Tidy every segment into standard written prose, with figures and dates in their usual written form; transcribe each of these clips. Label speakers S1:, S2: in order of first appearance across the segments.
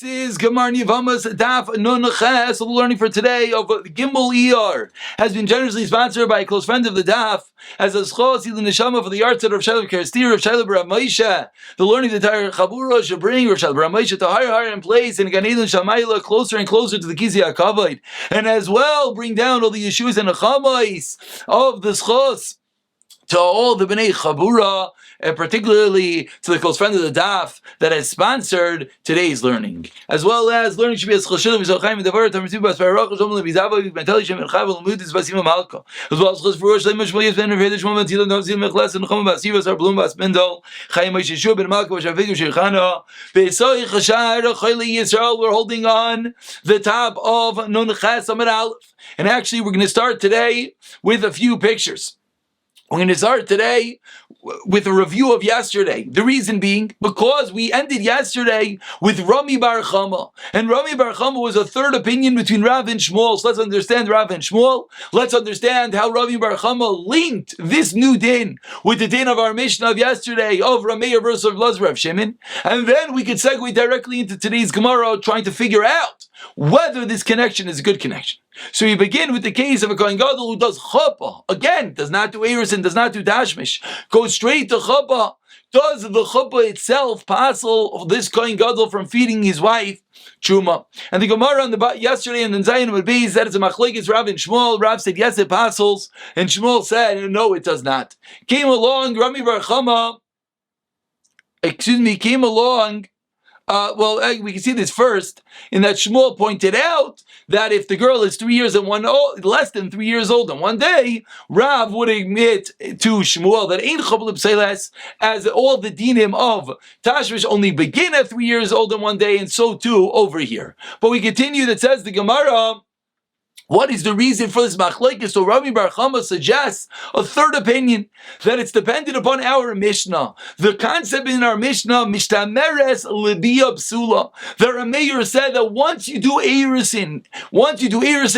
S1: This is Gemara Yevamos Daf Yomi. So the learning for today of Gimel ER has been generously sponsored by a close friend of the Daf as a schos the neshama for the yahrzeit of Shaila Kerstir of Shaila Rav Moshe. The learning of the entire Chabura should bring Rav Moshe to higher in place and Gan Eden Shamayla closer and closer to the Kizi HaKavod, and as well bring down all the Yeshuas and the Chamais of the schos to all the Bnei Chabura, and particularly to the close friend of the Daf that has sponsored today's learning, as well as learning should be as chashilim v'zochaim v'davar tamritzim b'asparach zom lebizava v'mentali shem elchav v'lemudis v'asim malka, as well as chas v'rosh le'im shmoyes ben v'hedish mom v'tilah navzil mechlas and chom v'asiv v'sar blum v'asmendal chayim v'shishua ben malka v'shavig v'shirchana v'esoi chashar chayli Yisrael. We're holding on the top of Nun Ches Amud Aleph, and actually we're going to start today with a few pictures. We're going to start today with a review of yesterday. The reason being, because we ended yesterday with Rami Bar Chama. And Rami Bar Chama was a third opinion between Rav and Shmuel. So let's understand Rav and Shmuel. Let's understand how Rami Bar Chama linked this new din with the din of our Mishnah of yesterday of Rameir versus Rav Shimon. And then we could segue directly into today's Gemara, trying to figure out whether this connection is a good connection. So we begin with the case of a Kohen Gadol who does chuppah. Again, does not do Erusin, does not do Tashmish. Goes straight to chuppah. Does the chuppah itself passel this Kohen Gadol from feeding his wife Truma? And the Gemara on the yesterday in the Zayin would be that it's a machlekes Rav and Shmuel. Rav said yes, it passels, and Shmuel said no, it does not. Came along Rami Bar Chama. Came along. We can see this first in that Shmuel pointed out that if the girl is 3 years and less than 3 years old and one day, Rav would admit to Shmuel that ain't chabal b'seiles, as all the dinim of Tashmish only begin at 3 years old and one day, and so too over here. But we continue, that says the Gemara, what is the reason for this machlekes? So Rami Bar Chama suggests a third opinion, that it's dependent upon our Mishnah. The concept in our Mishnah, mishtameres libia psula. The Rameir said that once you do Erusin,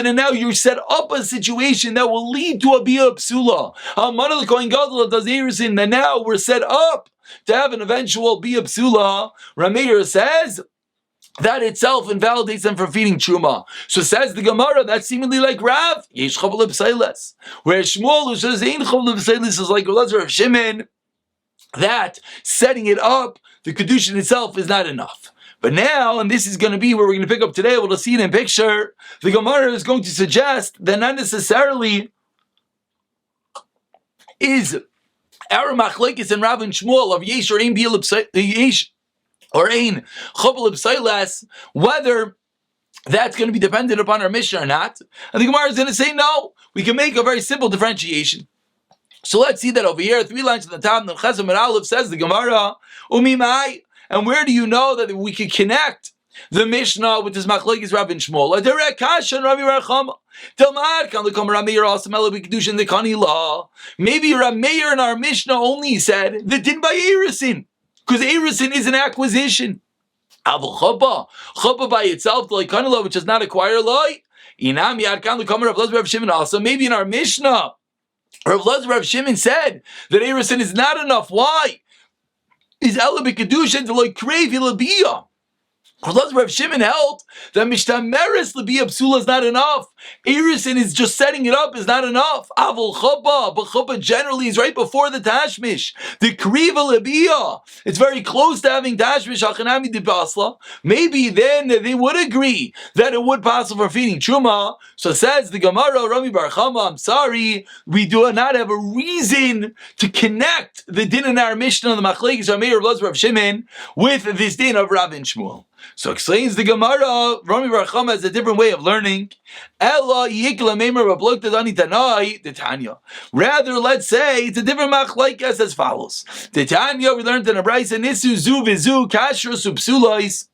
S1: and now you're set up a situation that will lead to a bia psula. Amana the Kohen Gadol does Erusin, and now we're set up to have an eventual bia psula. Rameir says that itself invalidates them from feeding Truma. So says the Gemara, that's seemingly like Rav, yesh chabal b'seiles. Where Shmuel, who says ain't chabal b'seiles, is like Rav Shimon, that setting it up, the kedushin itself is not enough. But now, and this is going to be where we're going to pick up today, we'll see it in picture, the Gemara is going to suggest that not necessarily is our machlekes and Rav and Shmuel of yesh or ein yesh or ein chabal b'seiles, whether that's going to be dependent upon our Mishnah or not. And the Gemara is going to say no. We can make a very simple differentiation. So let's see that over here, 3 lines at the top. The Ches Amud Aleph says the Gemara, umimai, and where do you know that we could connect the Mishnah with this machlekes Rav and Shmuel? A direct kasha and Rami Bar Chama. Talmad kan lekam Rameir asamela b'kedushin the kani law. Maybe Rameir in our Mishnah only said the din by Erusin, because Erusin is an acquisition. Aval chuppah by itself, like kanila, which does not acquire loy. Inam yad kan lekam Rav Shimon also. Maybe in our Mishnah, Rav Shimon said that Erusin is not enough. Why? Is ela b'kedushin to like crave ilabiyah. Rav Shimon held that mishtameres l'biyah psula is not enough. Erusin is just setting it up is not enough. Aval chuppah, but chuppah generally is right before the tashmish. The kriva l'biyah, it's very close to having tashmish. Hachanami de basla. Maybe then they would agree that it would pass for feeding truma. So says the Gemara, Rami Bar Chama, I'm sorry, we do not have a reason to connect the din in our Mishnah, the machlekes Rav Shimon, with this din of Rav and Shmuel. So explains the Gemara, Rami Bar Chama has a different way of learning. Rather, let's say it's a different machlekes as follows. The Tanya, we learned in a brayso, nisu zu vizu kasher subsulois.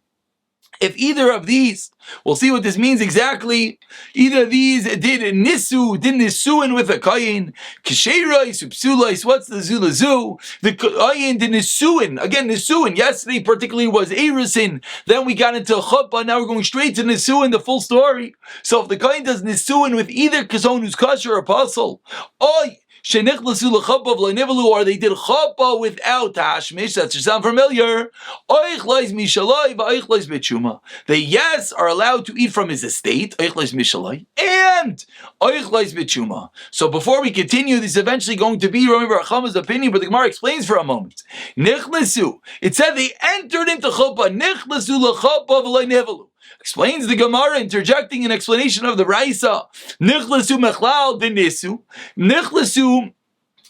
S1: If either of these, we'll see what this means exactly. Either of these did nisuin with a kayin, kisherais, upsulais. What's the zulazu? The kayin did nisuin. Again, nisuin. Yesterday particularly was erusin. Then we got into chuppah. Now we're going straight to nisuin, the full story. So if the kayin does nisuin with either kazon who's kosher or apostle, Shenichlesu l'chuppah v'lo'nivelu, or they did chuppah without tashmish. That should sound familiar. Oichleis mishaloi v'oichleis b'tshuma. They, yes, are allowed to eat from his estate, oichleis mishaloi, and oichleis b'tshuma. So before we continue, this is eventually going to be Rami bar Chama's opinion, but the Gemara explains for a moment. Nichlesu. It said they entered into chuppah. Nichlesu l'chuppah v'lo'nivelu. Explains the Gemara, interjecting an explanation of the Raisa. Nichlesu mechlal dinisu. Nichlesu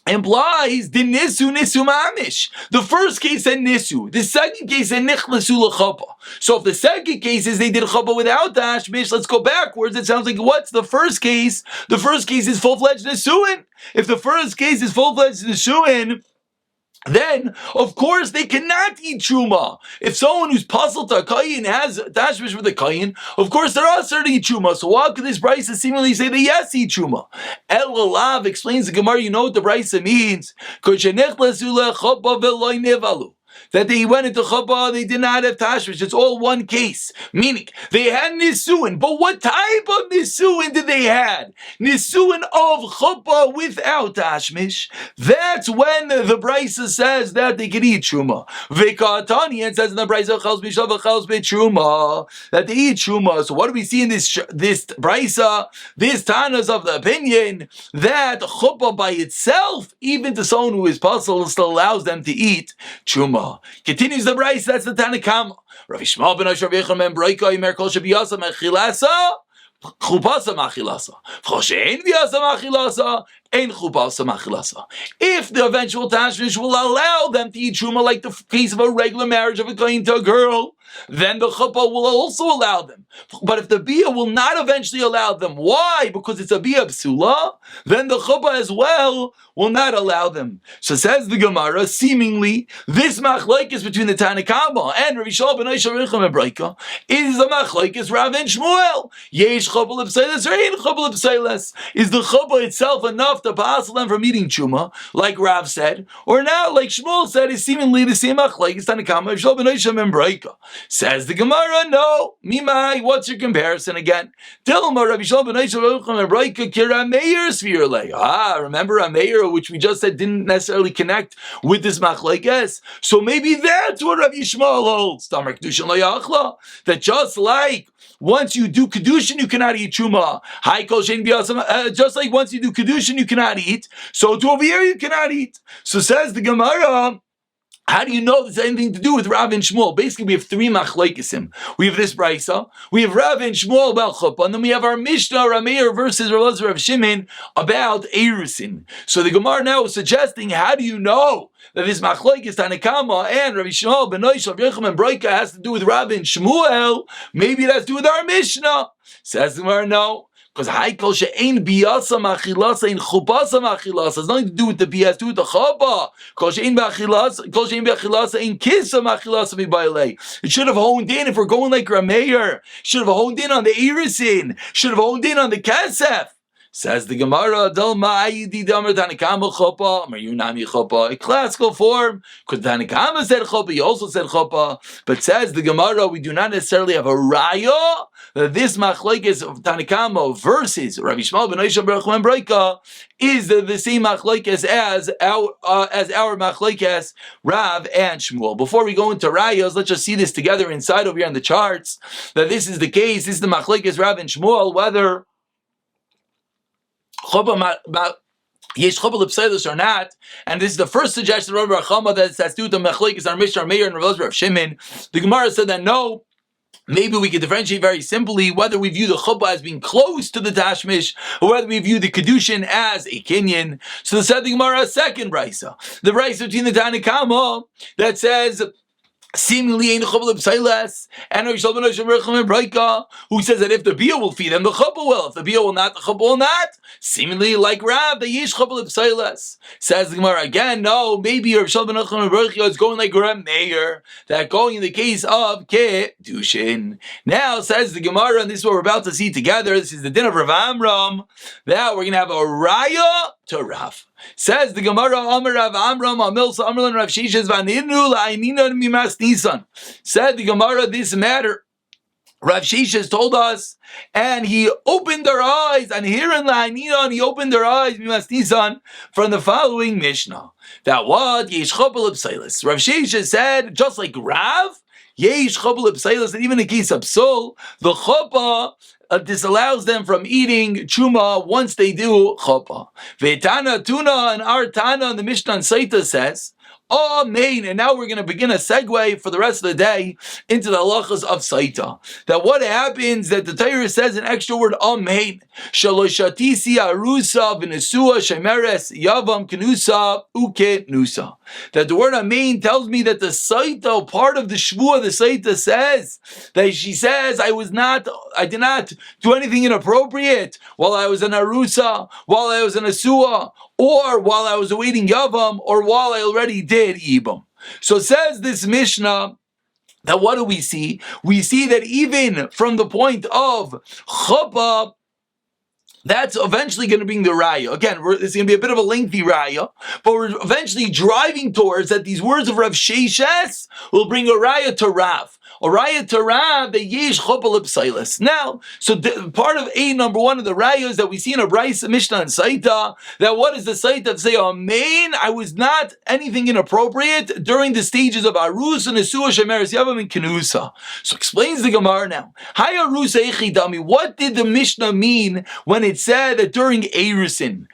S1: implies dinisu nisu mamish. The first case said nisu. The second case said nichlesu l'chuppah. So if the second case is they did chuppah without tashmish, let's go backwards. It sounds like what's the first case? The first case is full-fledged nisuin. If the first case is full-fledged nisuin, then, of course, they cannot eat truma. If someone who's puzzled to a kayin has tashmish with a kayin, of course, they're also to eat truma. So why could this brisa seemingly say that yes, eat truma? El Alav explains the Gemara, you know what the brisa means? That they went into chuppah, they did not have tashmish. It's all one case. Meaning, they had nisuin. But what type of nisuin did they have? Nisuin of chuppah without tashmish. That's when the brisa says that they can eat truma. Vekatani, it says in the brisa, that they eat truma. So what do we see in this brisa? This Tana's of the opinion that chuppah by itself, even to someone who is puzzled, still allows them to eat truma. Continues the Bryce, that's the Tanakama. Rav Yishmael ben Asher V'Yechon ben Breika Yimer Kol Shebiyasa Mechilasa Chupasa Machilasa V'Choshein V'Yasa Machilasa Ein Chupasa Machilasa. If the eventual tashmish will allow them to eat truma like the case of a regular marriage of a kohen to a girl, then the chuppah will also allow them. But if the bia will not eventually allow them, why? Because it's a bia psula, then the chuppah as well will not allow them. So says the Gemara, seemingly, this machlokes between the Tanakama and Rav Yishmael ben Asher V'Yechon ben Breika is the machlokes Rav and Shmuel. Yesh chuppah l'pseilas or ein chuppah l'pseilas? Is the chuppah itself enough to passel them from eating truma, like Rav said, or now, like Shmuel said, is seemingly the same machlokes Tanakama Rav Yishmael ben Asher ben Breika? Says the Gemara, no. Mimai, what's your comparison again? Dilma Rabbi Yishmael ben Asher V'Yechon ben Breika kira meir svirlei. Remember a meir, which we just said didn't necessarily connect with this machlokes. So maybe that's what Rabbi Yishmael holds. That just like once you do kedushin, you cannot eat truma. Just like once you do kedushin, you cannot eat. So to over here, you cannot eat. So says the Gemara, how do you know this has anything to do with Rav and Shmuel? Basically, we have three machlokesim. We have this brisa, we have Rav and Shmuel about chuppah, and then we have our Mishnah, Rameir versus Rav Elazar Rav Shimon about erusin. So the Gemara now is suggesting, how do you know that this machlokes Tanakama and Rav Yishmael ben Asher V'Yechon ben Breika has to do with Rav and Shmuel? Maybe it has to do with our Mishnah. Says the Gemara, no. Because haikol she'ein biyasa machilasa in chupasa machilasa has nothing to do with the biyas, has to do with the chapa. Kol she'ein b'achilasa in kisa machilasa mibaylei. It should have honed in, if we're going like Rameir, should have honed in on the irisin, should have honed in on the kasef. Says the Gemara, a classical form, because Tanakama said chuppah, he also said chuppah, but says the Gemara, we do not necessarily have a raya that this machlokes of Tanakama versus Rabbi Yishmael ben Asher V'Yechon ben Breika is the same machlokes as our machlokes Rav and Shmuel. Before we go into rayas, let's just see this together inside over here on the charts, that this is the case, this is the machlokes Rav and Shmuel, whether yesh chuppah l'pseilos or not, and this is the first suggestion of Rabbi Chama that has to do with the machlokes our Mishnah Meir and Rav Elazar Rav Shimon. The Gemara said that no, maybe we could differentiate very simply whether we view the chuppah as being close to the tashmish or whether we view the kedushin as a kinyan. So said the Gemara a second brisa, the brisa between the Tanakama that says seemingly ain't chuppah l'pseilas, and Rav Yishmael ben Asher V'Yechon ben Breika, who says that if the bia will feed them, the chuppah will. If the bia will not, the chuppah will not. Seemingly like Rav, the yesh chuppah l'pseilas. Says the Gemara again, no, maybe Rav Yishmael ben Asher Breika is going like Rav Meir, that going in the case of kedushin. Now says the Gemara, and this is what we're about to see together. This is the din of Rav Amram. Now we're going to have a raya to Rav. Says the Gemara, Amar Rav Amram, Amilsa Amrlan Rav Shishas Vaninu La'inina Mimas Nisan. Said the Gemara, this matter Rav Sheshes told us, and he opened their eyes, and here in La'aninon, he opened their eyes, Mimastisan, from the following Mishnah. That what? Yesh chopel b'seilis. Rav Sheshes said, just like Rav, Yesh chopel b'seilis, and even in case of psul, the chuppah disallows them from eating truma once they do chuppah. Ve'tana tuna, and our Tana in the Mishnah and Saita says, Amen. And now we're going to begin a segue for the rest of the day into the halachas of Saita. That what happens, that the Torah says an extra word, Amen. Shaloshatisi arusa v'nesua shemeres yavam kenusa uke nusa. That the word Amen tells me that the Saita, part of the Shvuah, the Saita says, that she says, I did not do anything inappropriate while I was an arusa, while I was an asua, or while I was awaiting Yavam, or while I already did Ibam. So says this Mishnah, that what do we see? We see that even from the point of Chuppah, that's eventually going to bring the raya. Again, it's going to be a bit of a lengthy raya, but we're eventually driving towards that these words of Rav Sheshes will bring a raya to Rav. A raya to Rav, the yesh chopel b'seilis. Now, so part of number one of the rayas that we see in a Brisa, Mishnah, and Saita, that what is the Saita say, Amen, I was not anything inappropriate during the stages of Arus and Nesua, Shemeres Yavam, and Kenusa. So explains the Gemara now. Hi Arus Eichidami, what did the Mishnah mean when it said that during Erusin?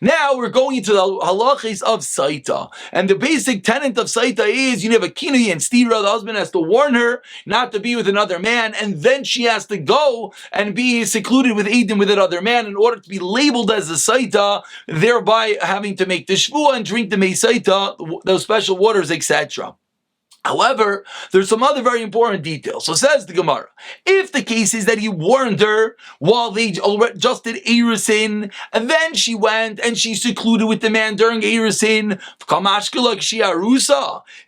S1: Now we're going into the halachis of Saita. And the basic tenet of Saita is you have a kinui and stira. The husband has to warn her not to be with another man, and then she has to go and be secluded with Edom with another man in order to be labeled as a Saita, thereby having to make the shvuah and drink the mei Saita, those special waters, etc. However, there's some other very important details. So says the Gemara, if the case is that he warned her while they just did Erusin, and then she went and she secluded with the man during Erusin,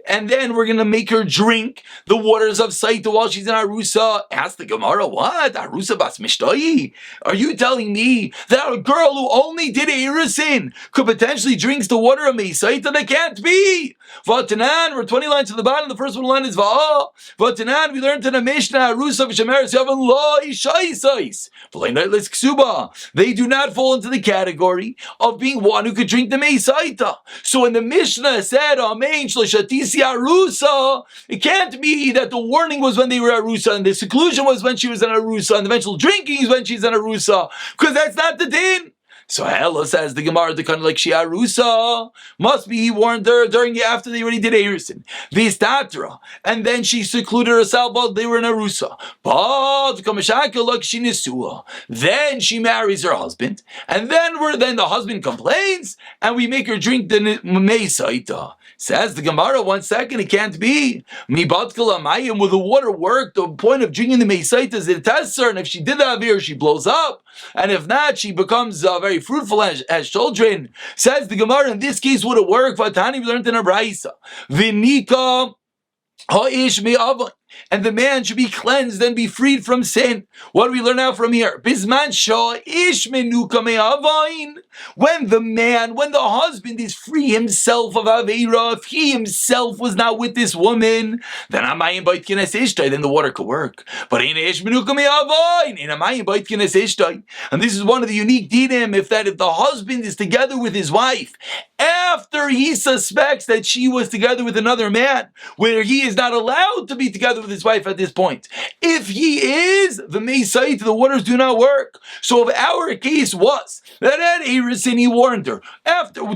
S1: and then we're going to make her drink the waters of Saita while she's in Arusa. Ask the Gemara, what? Arusa bas mishtoi? Are you telling me that a girl who only did Erusin could potentially drink the water of Saita? That can't be. Vatanan, we're 20 lines to the bottom. The first one line is Va'ah. Vatanan, we learned in the Mishnah, Arusa v'shemeres yavan lo ishaisais. V'leinailis ksuba. They do not fall into the category of being one who could drink the Saita. So when the Mishnah said, Amen, shloshatisi Arusa, it can't be that the warning was when they were Arusa, and the seclusion was when she was in Arusa, and the eventual drinking is when she's in Arusa, because that's not the din. So Hella says the Gemara, the kind of like Shiarusa, must be he warned her after they already did Erusin. Vistatra, and then she secluded herself while they were in Arusa. But then she marries her husband, and then the husband complains, and we make her drink the Mei Saita. Says the Gemara, 1 second, it can't be. Mibatkala Mayim, will the water work? The point of drinking the Mei Saita is it tests her, and if she did that here, she blows up. And if not, she becomes very fruitful as children. Says the Gemara, in this case, would it work? Vatani, we learned in a Braisa. Vinika ha'ish me'avon. And the man should be cleansed and be freed from sin. What do we learn out from here? Bisman sha'ish menuka me'avain. When the husband is free himself of Aveira, if he himself was not with this woman, then the water could work. But and this is one of the unique dinim, if the husband is together with his wife after he suspects that she was together with another man, where he is not allowed to be together with his wife at this point. If he is, the Mei Saita, the waters do not work. So if our case was that at Erusin he warned her,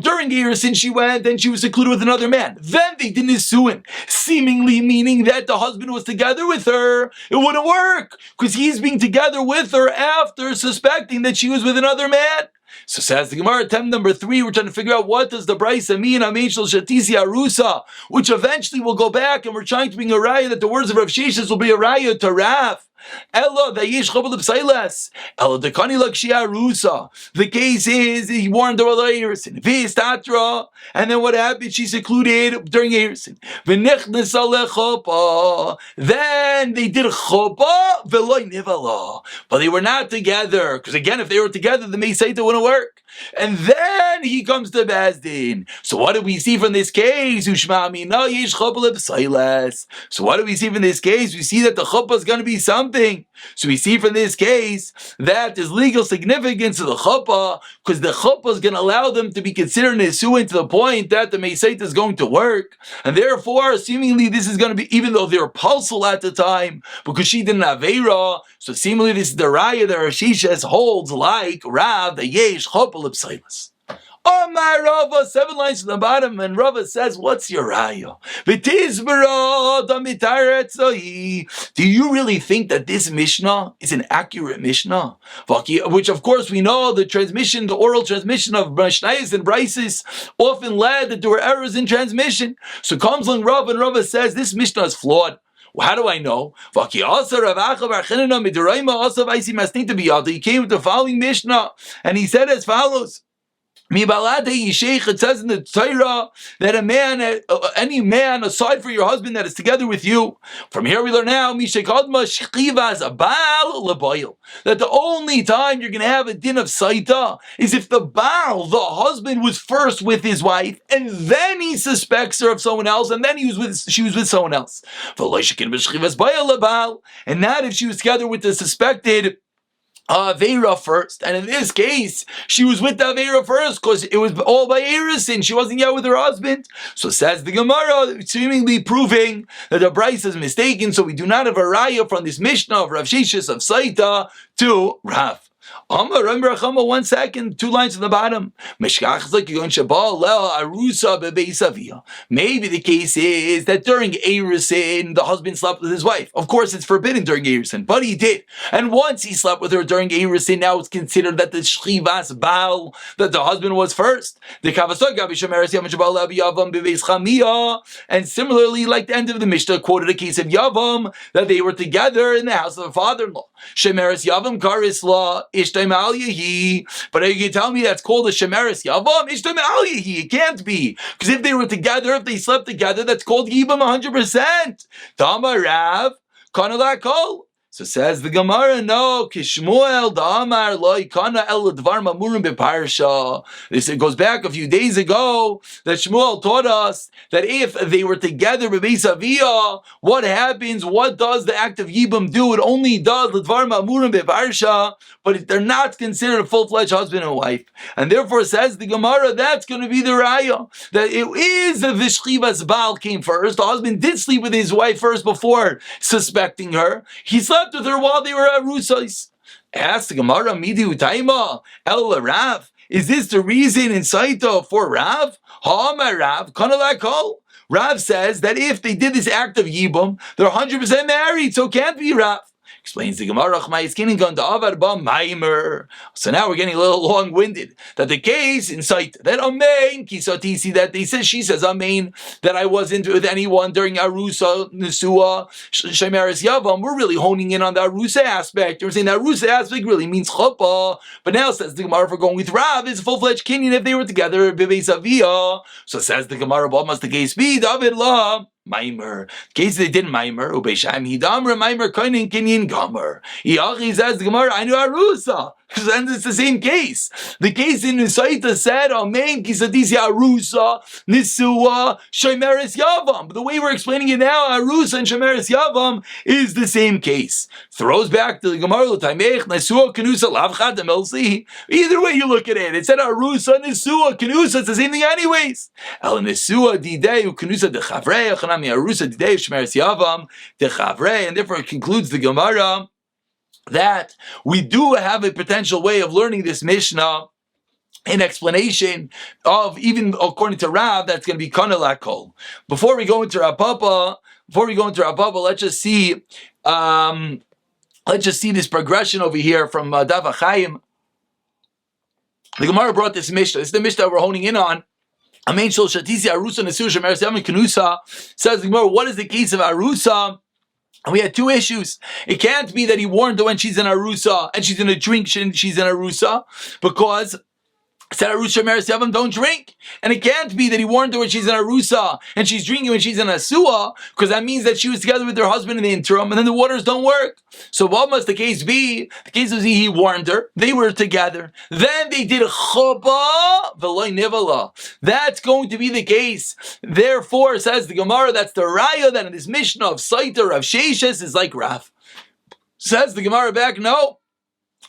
S1: during Erusin she went and she was secluded with another man, then they did Nisuin, seemingly meaning that the husband was together with her, it wouldn't work, because he's being together with her after suspecting that she was with another man. So says the Gemara, attempt number 3, we're trying to figure out what does the Braisa mean, Amen shel shatisi arusa, which eventually will go back, and we're trying to bring a raya that the words of Rav Sheshes will be a raya to Rav. Ella vayish chopel b'seilas. Ella dekani lakshi arusa. The case is he warned her about Erusin. V'istatra, and then what happened? She secluded during Erusin. V'nechnesa lechopa. Then they did chopa v'loy nivala, but they were not together. Because again, if they were together, the Mei Saita wouldn't work. and then he comes to Bezdin. So what do we see from this case? So what do we see from this case? We see that the chuppah is going to be something. So we see from this case that there's legal significance of the chuppah, because the chuppah is going to allow them to be considered nesuin to the point that the meisait is going to work, and therefore, seemingly, this is going to be, even though they're pulsal at the time, because she didn't have Eira, so seemingly this is the raya that Rav Shishes holds like Rav, the yesh chuppah l'psailas. Omar Rava, 7 lines from the bottom, and Rava says, what's your raya? Do you really think that this Mishnah is an accurate Mishnah? Which, of course, we know the oral transmission of Mishnayos and Brises often led that there were errors in transmission. So comes along Rava, and Rava says, this Mishnah is flawed. Well, how do I know? He came with the following Mishnah, and he said as follows. It says in the Torah that a man, any man aside from your husband that is together with you. From here we learn now that the only time you're going to have a din of saita is if the baal, the husband, was first with his wife, and then he suspects her of someone else, and then she was with someone else. And not if she was together with the suspected Aveira first, and in this case, she was with the Aveira first because it was all by Erisin. She wasn't yet with her husband. So says the Gemara, seemingly proving that the Bryce is mistaken. So we do not have a raya from this Mishnah of Rav Shishis of Saita to Rav. 1 second, 2 lines on the bottom. Maybe the case is that during Erisin, the husband slept with his wife. Of course, it's forbidden during Erisin, but he did. And once he slept with her during Erisin, now it's considered that the Shchivas Baal, that the husband was first. And similarly, like the end of the Mishnah quoted a case of Yavam, that they were together in the house of a father-in-law. Shemeres Yavam Karis Law. But you can tell me that's called a Shemeres Yavam? It can't be. Because if they were together, if they slept together, that's called Yibam 100%. Tama Rav, Kana Kol. So says the Gemara, no, Kishmuel Damar Loi Kana El Dvar Mamurim Beparsha. This goes back a few days ago that Shmuel taught us that if they were together Bebeis Aviyah, what happens? What does the act of Yibam do? It only does Dvar Mamurim Beparsha, but they're not considered a full-fledged husband and wife. And therefore says the Gemara, that's going to be the raya. That it is the Vishchivas Baal came first. The husband did sleep with his wife first before suspecting her. He slept with her while they were at Rusais. Ask the Gemara, Midi Utaima, El Rav. Is this the reason in Saito for Rav? Ha'amar Rav, Kanalakol. Rav says that if they did this act of Yibum, they're 100% married, so it can't be Rav. Explains the Gemara, so now we're getting a little long-winded. That the case in sight that Amein Kisatisi, that she says Amein, that I wasn't with anyone during Arusa Nesua Shemeres Yavam. We're really honing in on the Arusa aspect. We're saying the Arusa aspect really means chuppah, but now says the Gemara, if we're going with Rav, it's a full-fledged kinyan if they were together Bebeis Aviyah. So says the Gemara, what must the case be? David La Maimer. Case they didn't Maimer. Ubesham Hidamra Maimer Koinin Kinyan Gomer. Iachi says the Gemara, I knew Arusa. And it's the same case. The case in Nisaita said, Amen, Kisadisi Arusa, Nisua, Shemeres Yavam. But the way we're explaining it now, Arusa and Shemeres Yavam is the same case. Throws back to the Gemara, L'taimech, Nisua, Kenusa, Lavchat, Melsi. Either way you look at it, it said Arusa, Nisua, Kenusa, it's the same thing anyways. El Nisua, Didei, Kenusa, Dechavre, Chanami, Arusa, Didei, Shemeres Yavam, Dechavre, and therefore it concludes the Gemara that we do have a potential way of learning this Mishnah in explanation of, even according to Rav, that's going to be Kana Lakol. Before we go into Rav Papa, let's just see this progression over here from Daf Chaim. The Gemara brought this Mishnah. This is the Mishnah that we're honing in on. Amen. Shol Shatisi Arusa Nesu Shemeres Yavam Kenusa. Says the Gemara, what is the case of Arusa? And we had 2 issues. It can't be that he warned her when she's in Arusa and she's in a drink, she's in Arusa, because said Arusha Meres Yavam, don't drink. And it can't be that he warned her when she's in Arusa and she's drinking when she's in Asua, because that means that she was together with her husband in the interim, and then the waters don't work. So what must the case be? The case is he warned her, they were together, then they did Choba V'loy Nivala. That's going to be the case. Therefore, says the Gemara, that's the Raya that in this Mishnah of Saita Rav Sheshes is like Rav. Says the Gemara back, no.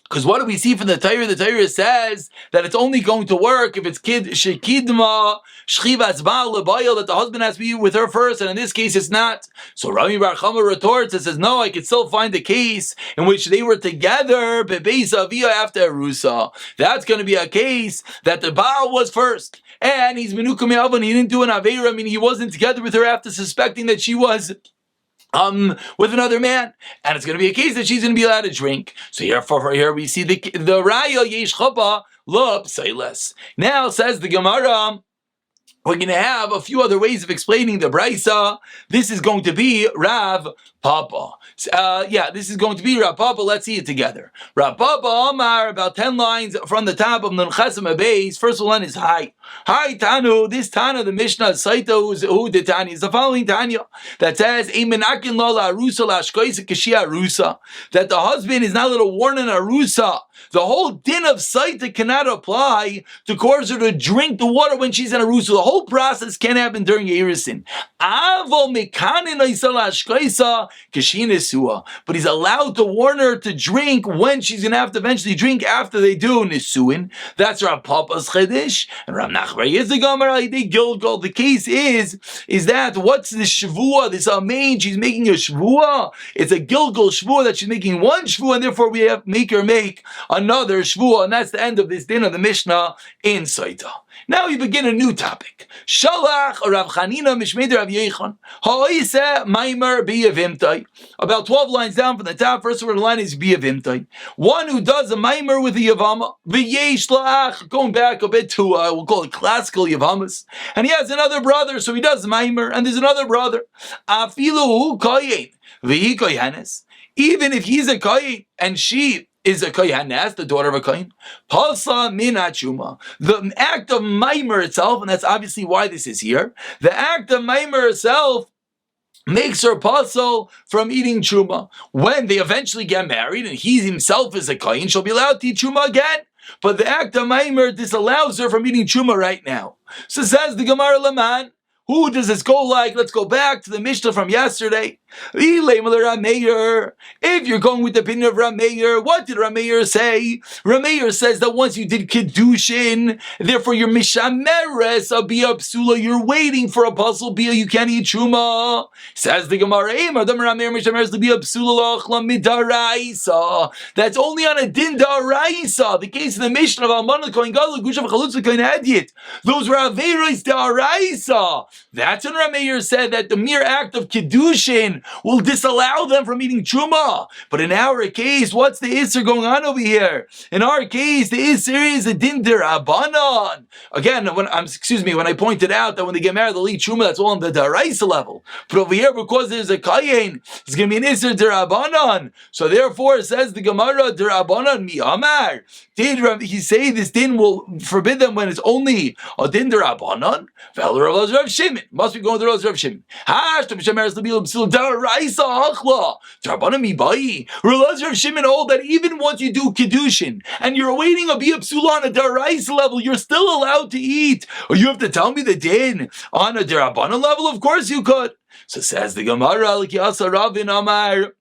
S1: Because what do we see from the Torah? The Torah says that it's only going to work if it's shekidma shchivas ba'al lebayil, that the husband has to be with her first, and in this case it's not. So Rami Bar Chama retorts and says, no, I could still find a case in which they were together bebeis avia after Erusa. That's going to be a case that the Baal was first, and he's menuka me'av, and he didn't do an aveira, meaning he wasn't together with her after suspecting that she was with another man, and it's going to be a case that she's going to be allowed to drink. So here we see the raya yesh chapa lo psailes. Now says the Gemara, we're going to have a few other ways of explaining the Braisa. This is going to be Rav Papa. This is going to be Rav Papa. Let's see it together. Rav Papa Omar, about 10 lines from the top of Nun Chesem Abeis. First one is Hi. Hi Tanu. This Tana, the Mishnah Saito, who the Tanya is the following Tanya that says, Emenakin lo la arusa la shkoisa kashi arusa, that the husband is not allowed to warn an arusa. The whole din of Saita cannot apply to cause her to drink the water when she's in arusa. The whole process can happen during Erisin. But he's allowed to warn her to drink when she's going to have to eventually drink after they do Nisuin. That's Rav Papa's Chedish. And Rav Nachbar is the Gemara, they Gilgal. The case is that what's the Shavua? This Amein, she's making a Shavua. It's a Gilgal Shavua that she's making one Shavua, and therefore we have to make her make another Shavua. And that's the end of this din of the Mishnah in Saita. Now we begin a new topic. Shalach Rav Chanina Mishmei Rav Yechon Ha'ise Maimer Biyavimtai. About 12 lines down from the top, first word of the line is Biyavimtai. One who does a Maimer with the Yevama, V'yesh La'ach, going back a bit to, we'll call it classical Yevamos, and he has another brother, so he does Maimer, and there's another brother. Afilu Hu Koyin, V'hi Koyanes. Even if he's a Koyin, and she is a koyanes, the daughter of a kohen. Palsa min chuma. The act of maimer itself, and that's obviously why this is here. The act of maimer itself makes her pasal from eating chuma. When they eventually get married, and he himself is a kohen, she'll be allowed to eat chuma again. But the act of maimer disallows her from eating chuma right now. So says the Gemara Laman. Who does this go like? Let's go back to the Mishnah from yesterday. If you're going with the opinion of Rameir, what did Rameir say? Rameir says that once you did Kiddushin, therefore you're Mishameres Abiyah Psula, you're waiting for a puzzle Biyah, you can't eat Truma. Says the Gemara, that's only on a Din Daraisa. The case of the Mishnah of Almanah Kohen Gadol, Gushav Chalutza Kohen Hedyet. Those were Averos Daraisa. That's when Rameir said that the mere act of Kiddushin will disallow them from eating Truma. But in our case, what's the Isser going on over here? In our case, the Isser is a Din Derabanan. Again, when I pointed out that when they get married, they'll eat Truma, that's all on the Daraisa level. But over here, because there's a Kayin, it's going to be an Isser Derabanan. So therefore, says the Gemara, Derabanan mi Amar. Did he say this din will forbid them when it's only a Din Derabanan? Rav Shimon. Must be going to Rav Shimon. Rav Shimon hold that even once you do Kiddushin and you're awaiting a Biyah Psula on a Daraisa level, you're still allowed to eat. Or you have to tell me the din on a Derabanan level? Of course you could. So says the Gemara, like Yasa Ravin Amar.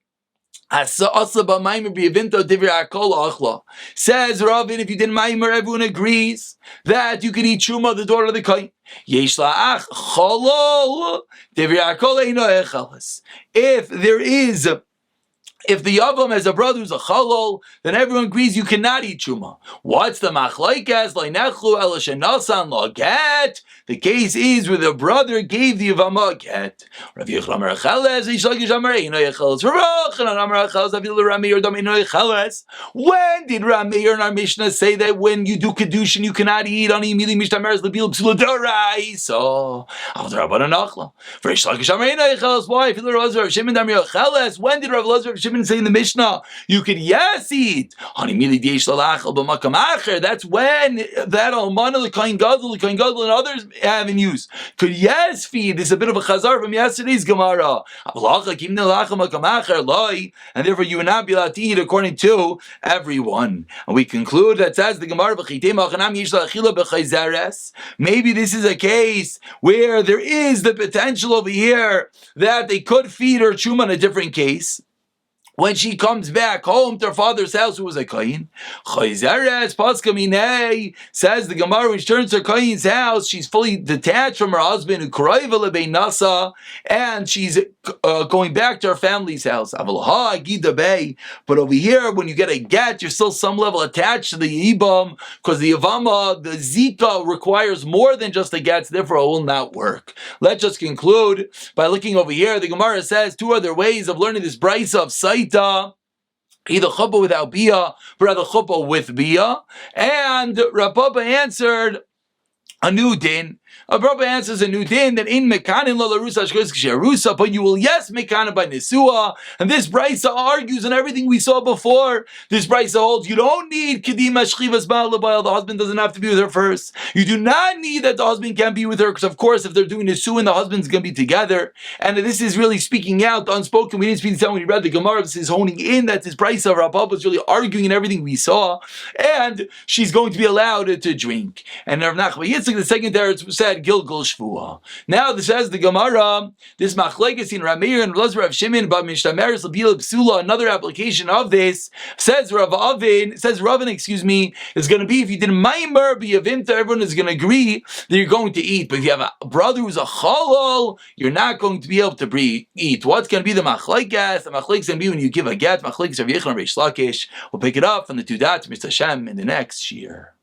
S1: Says Ravin, if you did Maimer, everyone agrees that you can eat Truma, the daughter of the Kohen. If the Yavam has a brother who's a Chalol, then everyone agrees you cannot eat Truma. What's the Machlaikas? The case is where the brother gave the Yavama a get. When did Rameir in our Mishnah say that when you do Kiddushin you cannot eat on Imili Mishtameres Lebil Psula Dorai? So, why? When did Rav Lazar of Shimon Shimon say in the Mishnah, you could yes eat. That's when that almana, the Kohen Gadol, and others have in use could yes feed. This is a bit of a chazar from yesterday's Gemara. And therefore you would not be allowed to eat according to everyone. And we conclude that says the Gemara, maybe this is a case where there is the potential over here that they could feed her truma in a different case. When she comes back home to her father's house, who was a kohen, says the Gemara, when she turns to her kohen's house, she's fully detached from her husband, and she's going back to her family's house. But over here, when you get a get, you're still some level attached to the ibam, because the Yevama, the zika, requires more than just a get, so therefore it will not work. Let's just conclude by looking over here. The Gemara says two other ways of learning this brisa of Saita. Either chuppah without bia, but rather chuppah with bia. And Rav Papa answered a new din. Rav Papa answers a new din that in mekanin lo larusa shkos, but you will yes mekanin by nesua. And this brisa argues on everything we saw before. This brisa holds you don't need kedima shchivas ba'al l'bayal. The husband doesn't have to be with her first. You do not need that the husband can't be with her, because of course if they're doing nesua and the husband's going to be together. And this is really speaking out unspoken. We didn't speak to when we read the Gemara. This is honing in that this brisa of Rav Papa was really arguing in everything we saw, and she's going to be allowed to drink. And Rav Nachman Yitzchak, the second there, said Gilgul Shvua. Now this says the Gemara, this machlekes in Rameir and Rav Shimon about Mishtameres L'Bila Psula. Another application of this says Ravin, is going to be if you did Maimer B'Yavimta, everyone is going to agree that you're going to eat. But if you have a brother who's a Chalal, you're not going to be able to eat. What's going to be the machlekes? The machlekes going to be when you give a get. Machlekes Rav Yechon and Reish Lakish. We'll pick it up from the Tudat Mr. Hashem in the next year.